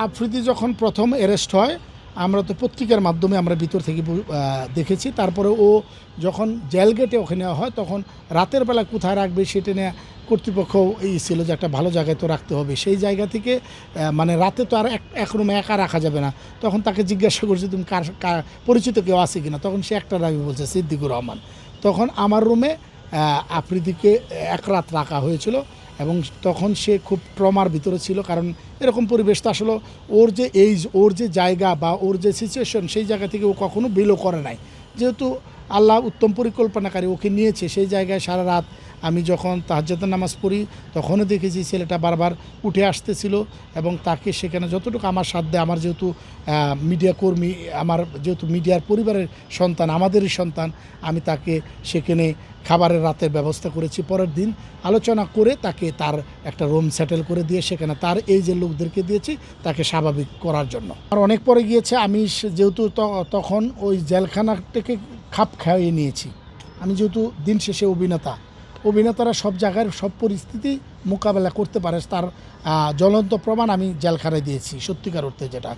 আফ্রিদি যখন প্রথম অ্যারেস্ট হয় আমরা তো পত্রিকার মাধ্যমে আমরা ভিতর থেকে দেখেছি। তারপরে ও যখন জেল গেটে ওখানে হয় তখন রাতের বেলা কোথায় রাখবে সেটা নিয়ে কর্তৃপক্ষ এই ছিল যে একটা ভালো জায়গায় তো রাখতে হবে। সেই জায়গা থেকে মানে রাতে তো আর এক রুমে একা রাখা যাবে না। তখন তাকে জিজ্ঞাসা করছে তুমি কার পরিচিত কেউ আছে কিনা, তখন সে একটা নামই বলছে সিদ্দিকুর রহমান। তখন আমার রুমে আফ্রিদিকে এক রাত রাখা হয়েছিল এবং তখন সে খুব ট্রমার ভিতরে ছিল, কারণ এরকম পরিবেশ তো আসলে ওর যে এইজ, ওর যে জায়গা বা ওর যে সিচুয়েশন সেই জায়গা থেকে ও কখনো বিলও করে নাই। যেহেতু আল্লাহ উত্তম পরিকল্পনাকারী ওকে নিয়েছে সেই জায়গায় সারা রাত আমি যখন তাহাজ্জুদের নামাজ পড়ি তখনও দেখেছি ছেলেটা বারবার উঠে আসতেছিল এবং তাকে সেখানে যতটুকু আমার সাধ্যে, আমার যেহেতু মিডিয়া কর্মী, আমার যেহেতু মিডিয়ার পরিবারের সন্তান, আমাদেরই সন্তান, আমি তাকে সেখানে খাবারের রাতের ব্যবস্থা করেছি। পরের দিন আলোচনা করে তাকে তার একটা রুম সেটেল করে দিয়ে সেখানে তার এই যে লোকদেরকে দিয়েছি তাকে স্বাভাবিক করার জন্য। আর অনেক পরে গিয়েছে, আমি যেহেতু তখন ওই জেলখানাটাকে খাপ খাইয়ে নিয়েছি। আমি যেহেতু দিন শেষে অভিনেতারা সব জায়গার সব পরিস্থিতি মোকাবেলা করতে পারে, তার জ্বলন্ত প্রমাণ আমি জেলখানায় দিয়েছি সত্যিকার অর্থে। যেটা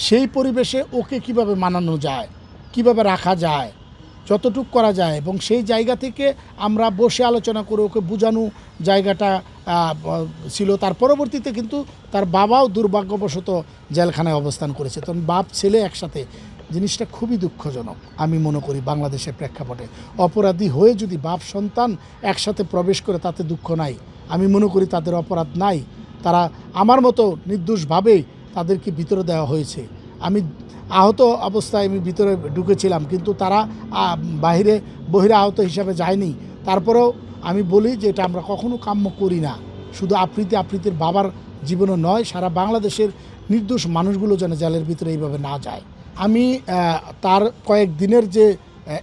সেই পরিবেশে ওকে কিভাবে মানানো যায়, কিভাবে রাখা যায়, যতটুকু করা যায়, এবং সেই জায়গা থেকে আমরা বসে আলোচনা করে ওকে বোঝানো জায়গাটা ছিল। তার পরবর্তীতে কিন্তু তার বাবাও দুর্ভাগ্যবশত জেলখানায় অবস্থান করেছে। তখন বাপ ছেলে একসাথে, জিনিসটা খুবই দুঃখজনক আমি মনে করি বাংলাদেশের প্রেক্ষাপটে। অপরাধী হয়ে যদি বাপ সন্তান একসাথে প্রবেশ করে তাতে দুঃখ নাই, আমি মনে করি তাদের অপরাধ নাই। তারা আমার মতো নির্দোষভাবেই তাদেরকে ভিতরে দেওয়া হয়েছে। আমি আহত অবস্থায় আমি ভিতরে ঢুকেছিলাম, কিন্তু তারা বহিরে আহত হিসাবে যায়নি। তারপরেও আমি বলি যে এটা আমরা কখনো কাম্য করি না। শুধু আফ্রিদির বাবার জীবনও নয়, সারা বাংলাদেশের নির্দোষ মানুষগুলো যেন জেলের ভিতরে এইভাবে না যায়। আমি তার কয়েক দিনের যে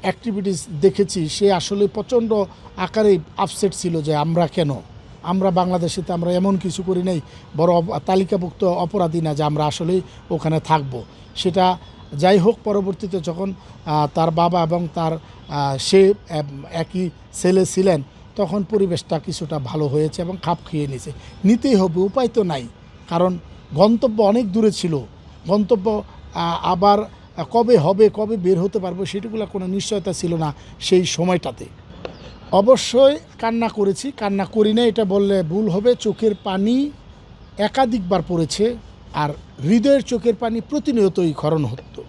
অ্যাক্টিভিটিস দেখেছি, সে আসলে প্রচণ্ড আকারে আপসেট ছিল যে আমরা বাংলাদেশেতে আমরা এমন কিছু করি নাই, বড় তালিকাভুক্ত অপরাধী না যে আমরা আসলেই ওখানে থাকব। সেটা যাই হোক, পরবর্তীতে যখন তার বাবা এবং তার সে একই ছেলে ছিলেন তখন পরিবেশটা কিছুটা ভালো হয়েছে এবং খাপ খেয়ে নিতেই হবে, উপায় তো নাই। কারণ গন্তব্য অনেক দূরে ছিল, গন্তব্য আবার কবে হবে, কবে বের হতে পারবো সেটাগুলো কোনো নিশ্চয়তা ছিল না সেই সময়টাতে। অবশ্যই কান্না করেছি, কান্না করি না এটা বললে ভুল হবে। চোখের পানি একাধিকবার পড়েছে, আর হৃদয়ের চোখের পানি প্রতিনিয়তই ক্ষরণ হতো,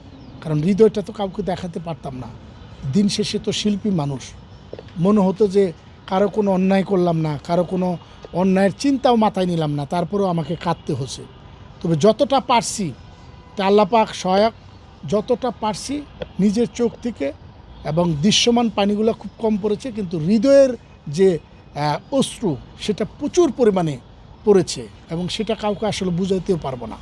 কারণ হৃদয়টা তো কাউকে দেখাতে পারতাম না। দিন শেষে তো শিল্পী মানুষ, মনে হতো যে কারো কোনো অন্যায় করলাম না, কারো কোনো অন্যায়ের চিন্তাও মাথায় নিলাম না, তারপরেও আমাকে কাঁদতে হচ্ছে। তবে যতটা পারছি, আল্লাহ পাক সহায়ক, যতটা পারছি নিজের চোখ থেকে, এবং দৃশ্যমান পানিগুলো খুব কম পড়েছে, কিন্তু হৃদয়ের যে অশ্রু সেটা প্রচুর পরিমাণে পড়েছে এবং সেটা কাউকে আসলে বুঝাইতেও পারবো না।